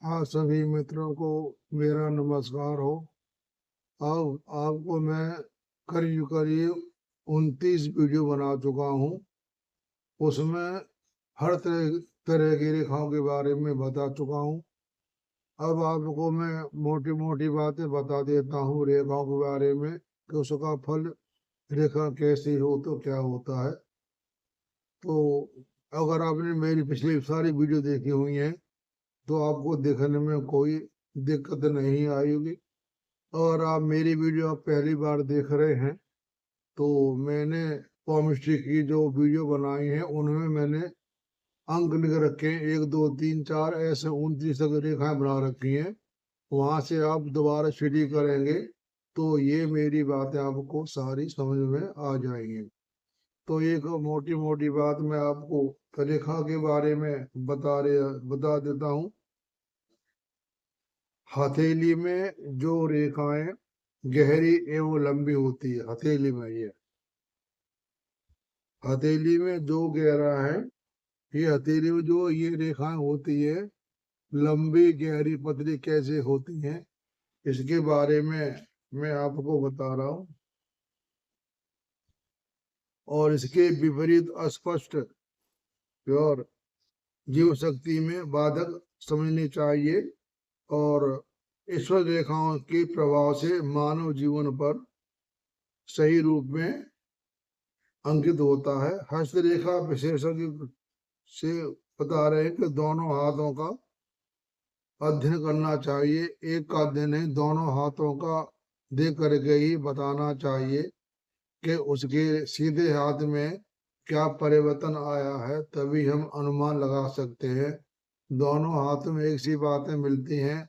आप सभी मित्रों को मेरा नमस्कार हो। अब आपको मैं करीब करीब 29 वीडियो बना चुका हूँ। उसमें हर तरह तरह की रेखाओं के बारे में बता चुका हूँ। अब आपको मैं मोटी मोटी बातें बता देता हूँ रेखाओं के बारे में कि उसका फल रेखा कैसी हो तो क्या होता है। तो अगर आपने मेरी पिछली सारी वीडियो देखी हुई है तो आपको देखने में कोई दिक्कत नहीं आएगी। और आप मेरी वीडियो आप पहली बार देख रहे हैं तो मैंने केमिस्ट्री की जो वीडियो बनाई है उनमें मैंने अंक लिख रखे हैं, 1 2 3 4 ऐसे 29 तक रेखाएं बना रखी हैं। वहां से आप दोबारा स्टडी करेंगे तो ये मेरी बातें आपको सारी समझ में आ जाएंगी। तो एक मोटी मोटी बात मैं आपको रेखा के बारे में बता देता हूँ। हथेली में जो रेखाएं गहरी एवं लंबी होती है, हथेली में हथेली में जो गहरा है, ये हथेली में जो ये रेखाएं होती है लंबी गहरी पतली कैसे होती हैं, इसके बारे में मैं आपको बता रहा हूँ। और इसके विपरीत अस्पष्ट और जीव शक्ति में बाधक समझनी चाहिए। और ईश्वर रेखाओं के प्रभाव से मानव जीवन पर सही रूप में अंकित होता है। हस्तरेखा विशेषज्ञ से बता रहे हैं कि दोनों हाथों का अध्ययन करना चाहिए। एक का अध्ययन नहीं, दोनों हाथों का देख करके ही बताना चाहिए कि उसके सीधे हाथ में क्या परिवर्तन आया है, तभी हम अनुमान लगा सकते हैं। दोनों हाथों में एक सी बातें मिलती हैं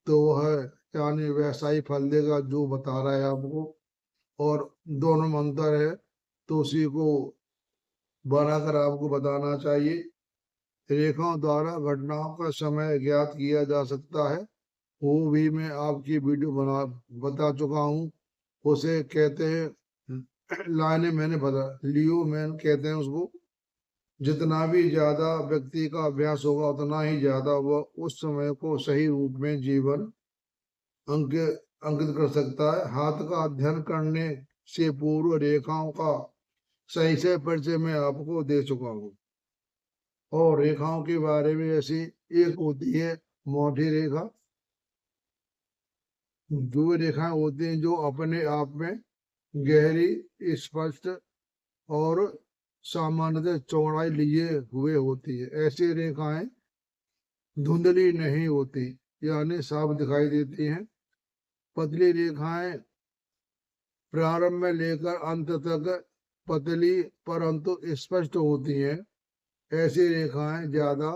तो वह यानी वैसा ही फल देगा जो बता रहा है आपको। और दोनों में अंतर है तो उसी को बनाकर आपको बताना चाहिए। रेखाओं द्वारा घटनाओं का समय ज्ञात किया जा सकता है, वो भी मैं आपकी वीडियो बता चुका हूँ। उसे कहते हैं लाइने, मैंने बता लियो मैन कहते हैं उसको। जितना भी ज्यादा व्यक्ति का अभ्यास होगा उतना ही ज्यादा वह उस समय को सही रूप में जीवन अंक अंकित कर सकता है। हाथ का अध्ययन करने से पूर्व रेखाओं का सही से परिचय मैं आपको दे चुका हूँ। और रेखाओं के बारे में ऐसी एक होती है मोटी रेखा, जो रेखाएं होती हैं जो अपने आप में गहरी, स्पष्ट और सामान्यतः चौड़ाई लिए हुए होती है। ऐसी रेखाएं धुंधली नहीं होती, यानी साफ दिखाई देती हैं। पतली रेखाएं प्रारंभ में लेकर अंत तक पतली परंतु स्पष्ट होती हैं। ऐसी रेखाएं ज्यादा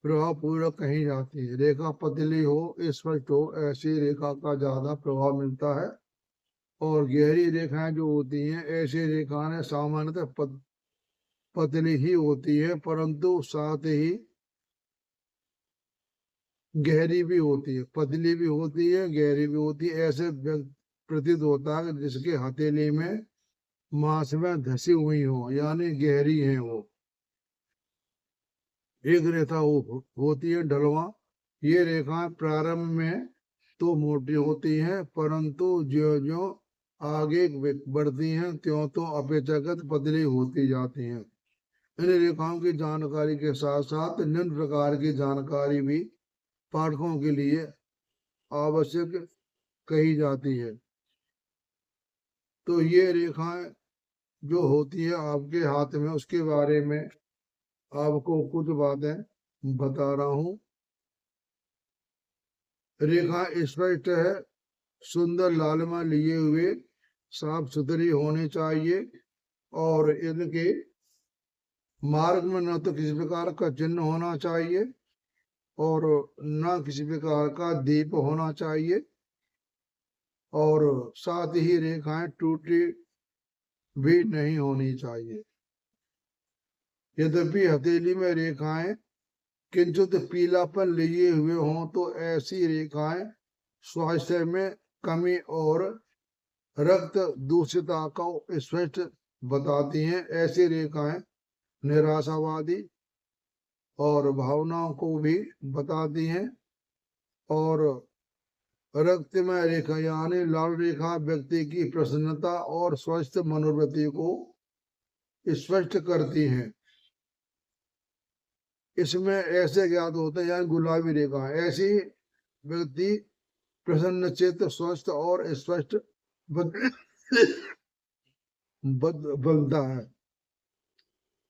प्रभाव पूर्वक कहीं जाती है। रेखा पतली हो, स्पष्ट हो, ऐसी रेखा का ज्यादा प्रभाव मिलता है। और गहरी रेखाएं जो होती हैं, ऐसी रेखाएं सामान्यतः पतली ही होती है परंतु साथ ही गहरी भी होती है। पतली भी होती है, गहरी भी होती है। ऐसे प्रतीत होता है कि जिसके हथेली में मांस में धसी हुई हो, यानी गहरी है वो। एक रेखा होती है ढलवा। ये रेखाएं प्रारंभ में तो मोटी होती हैं परंतु ज्यो ज्यो आगे बढ़ती हैं त्यों तो अपेक्षाकृत पतली होती जाती हैं। इन रेखाओं की जानकारी के साथ साथ निम्न प्रकार की जानकारी भी पाठकों के लिए आवश्यक कही जाती है। तो ये रेखाएं जो होती है आपके हाथ में, उसके बारे में आपको कुछ बातें बता रहा हूँ। रेखा स्पष्ट है, सुंदर लालिमा लिए हुए, साफ सुथरी होनी चाहिए। और इनके मार्ग में न तो किसी प्रकार का चिन्ह होना चाहिए और न किसी प्रकार का दीप होना चाहिए। और साथ ही रेखाएं टूटी भी नहीं होनी चाहिए। यद्यपि हथेली में रेखाएं किंचित पीलापन लिए हुए हों तो ऐसी रेखाएं स्वास्थ्य में कमी और रक्त दूषितता को स्पष्ट बताती हैं। ऐसी रेखाएं निराशावादी और भावनाओं को भी बताती हैं। और रक्तमय रेखा यानी लाल रेखा व्यक्ति की प्रसन्नता और स्वस्थ मनोवृत्ति को स्पष्ट करती हैं। इसमें ऐसे ज्ञात होते हैं यानी गुलाबी रेखा, ऐसी व्यक्ति प्रसन्न चित्त, स्वस्थ और स्पष्ट बनता है।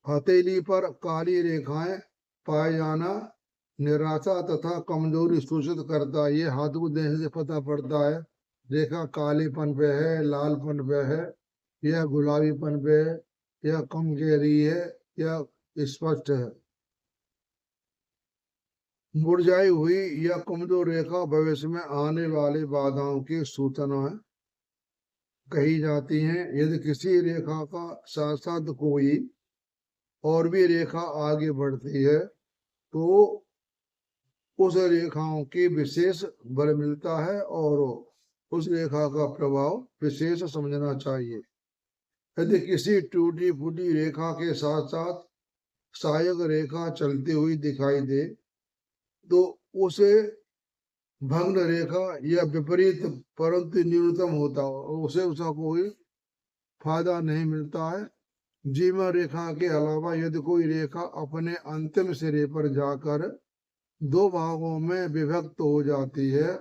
हथेली पर काली रेखाएं पाए जाना निराशा तथा कमजोरी सूचित करता है। ये हाथ को देखने से पता पड़ता है रेखा कालेपन पे है, लालपन पे है, या गुलाबीपन पे है, या कम गहरी है, या स्पष्ट है। मुरझाई हुई या कमजोर रेखा भविष्य में आने वाली बाधाओं की सूचना कही जाती हैं। यदि किसी रेखा का साथ साथ कोई और भी रेखा आगे बढ़ती है तो उस रेखाओं की विशेष बल मिलता है और उस रेखा का प्रभाव विशेष समझना चाहिए। यदि किसी टूटी फूटी रेखा के साथ साथ सहायक रेखा चलती हुई दिखाई दे तो उसे भग्न रेखा या विपरीत परंतु न्यूनतम होता उसे उसका कोई फायदा नहीं मिलता है। जीवन रेखा के अलावा यदि कोई रेखा अपने अंतिम सिरे पर जाकर दो भागों में विभक्त हो जाती है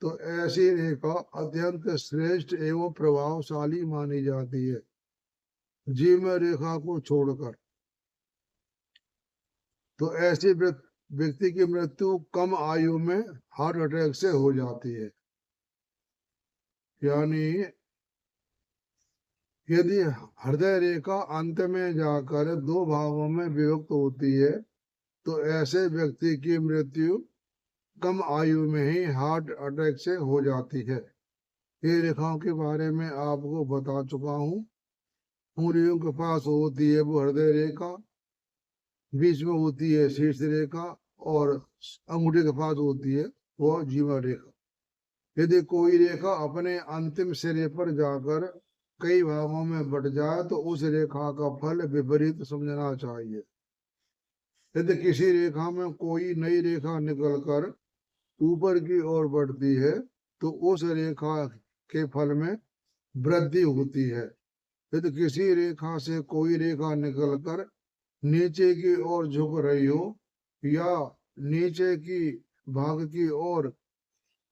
तो ऐसी रेखा अत्यंत श्रेष्ठ एवं प्रभावशाली मानी जाती है। जीवन रेखा को छोड़कर तो ऐसी व्यक्ति की मृत्यु कम आयु में हार्ट अटैक से हो जाती है। यानी यदि हृदय रेखा अंत में जाकर दो भागों में विभक्त होती है तो ऐसे व्यक्ति की मृत्यु कम आयु में ही हार्ट अटैक से हो जाती है। ये रेखाओं के बारे में आपको बता चुका हूँ। उंगलियों के पास होती है वो हृदय रेखा, बीच में होती है शीर्ष रेखा और अंगूठे के पास होती है वो जीवा रेखा। यदि कोई रेखा अपने अंतिम सिरे पर जाकर कई भागों में बट जाए तो उस रेखा का फल विपरीत समझना चाहिए। यदि किसी रेखा में कोई नई रेखा निकलकर ऊपर की ओर बढ़ती है तो उस रेखा के फल में वृद्धि होती है। यदि किसी रेखा से कोई रेखा निकलकर नीचे की ओर झुक रही हो या नीचे की भाग की ओर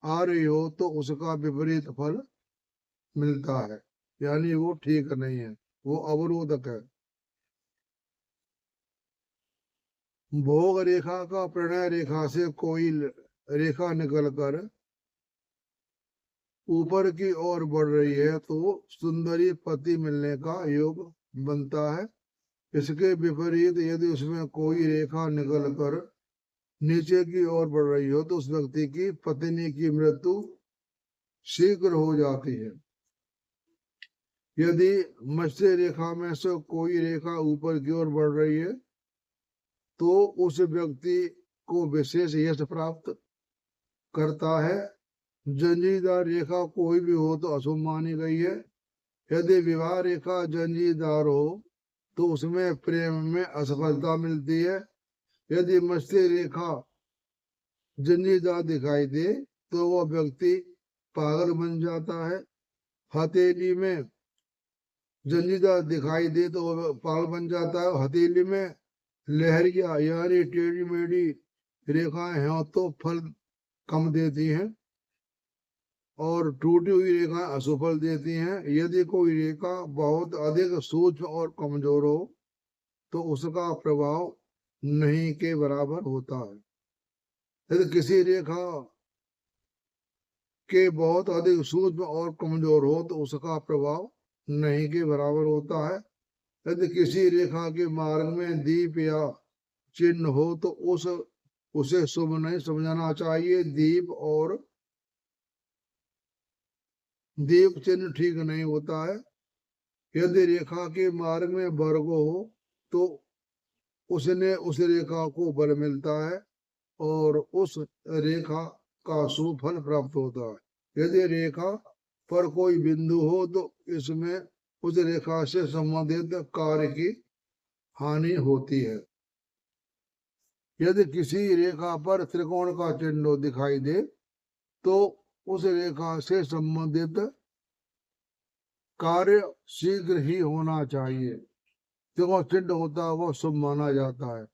आ रही हो तो उसका विपरीत फल मिलता है, यानी वो ठीक नहीं है, वो अवरोधक है। भोग रेखा का प्रणय रेखा से कोई रेखा निकलकर ऊपर की ओर बढ़ रही है तो सुंदरी पति मिलने का योग बनता है। इसके विपरीत यदि उसमें कोई रेखा निकलकर नीचे की ओर बढ़ रही हो तो उस व्यक्ति की पत्नी की मृत्यु शीघ्र हो जाती है। यदि मत्स्य रेखा में से कोई रेखा ऊपर की ओर बढ़ रही है तो उस व्यक्ति को विशेष यश प्राप्त करता है। जंजीरदार रेखा कोई भी हो तो अशुभ मानी गई है। यदि विवाह रेखा जंजीरदार हो तो उसमें प्रेम में असफलता मिलती है। यदि मत्स्य रेखा जंजीरदार दिखाई दे तो वह व्यक्ति पागल बन जाता है। हथेली में जंजीरदार दिखाई दे तो वह पागल बन जाता है। हथेली में लहरिया यानी टेढ़ी मेढ़ी रेखाएं हैं तो फल कम देती हैं और टूटी हुई रेखा असफल देती हैं। यदि कोई रेखा बहुत अधिक सूक्ष्म और कमजोर हो तो उसका प्रभाव नहीं के बराबर होता है। यदि किसी रेखा के बहुत अधिक सूक्ष्म और कमजोर हो तो उसका प्रभाव नहीं के बराबर होता है। यदि किसी रेखा के मार्ग में दीप या चिन्ह हो तो उसे शुभ नहीं समझना चाहिए। दीप चिन्ह ठीक नहीं होता है। यदि रेखा के मार्ग में वर्ग हो तो उसने उस रेखा को बल मिलता है और उस रेखा का शुभ फल प्राप्त होता है। यदि रेखा पर कोई बिंदु हो तो इसमें उस रेखा से संबंधित कार्य की हानि होती है। यदि किसी रेखा पर त्रिकोण का चिन्ह दिखाई दे तो उस रेखा से संबंधित कार्य शीघ्र ही होना चाहिए। जो चिन्ह होता है वो शुभ माना जाता है।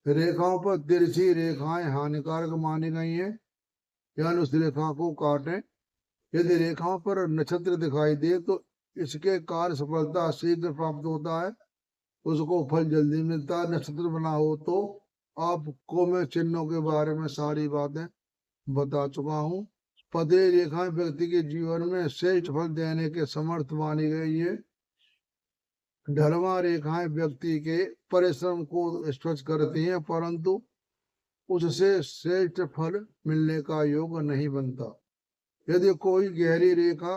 रेखाओं पर तिरछी रेखाएं हानिकारक मानी गई हैं, यानी उस रेखा को काटें। यदि रेखाओं पर नक्षत्र दिखाई दे तो इसके कार्य सफलता शीघ्र प्राप्त होता है, उसको फल जल्दी मिलता है। नक्षत्र बना हो तो आपको मैं चिन्हों के बारे में सारी बातें बता चुका हूँ। पतली रेखाएं व्यक्ति के जीवन में श्रेष्ठ फल देने के समर्थ मानी गई है। ढलवा रेखाएं व्यक्ति के परिश्रम को स्पष्ट करती हैं, परंतु उससे श्रेष्ठ फल मिलने का योग नहीं बनता। यदि कोई गहरी रेखा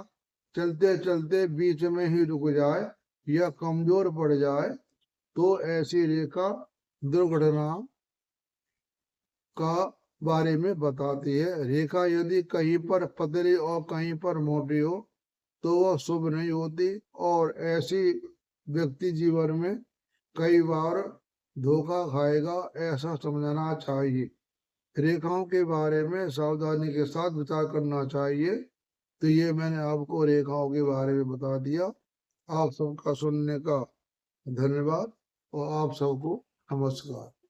चलते चलते बीच में ही रुक जाए या कमजोर पड़ जाए तो ऐसी रेखा दुर्घटना का बारे में बताती है। रेखा यदि कहीं पर पतली और कहीं पर मोटी हो तो वह शुभ नहीं होती और ऐसी व्यक्ति जीवन में कई बार धोखा खाएगा, ऐसा समझना चाहिए। रेखाओं के बारे में सावधानी के साथ विचार करना चाहिए। तो ये मैंने आपको रेखाओं के बारे में बता दिया। आप सबका सुनने का धन्यवाद और आप सबको नमस्कार।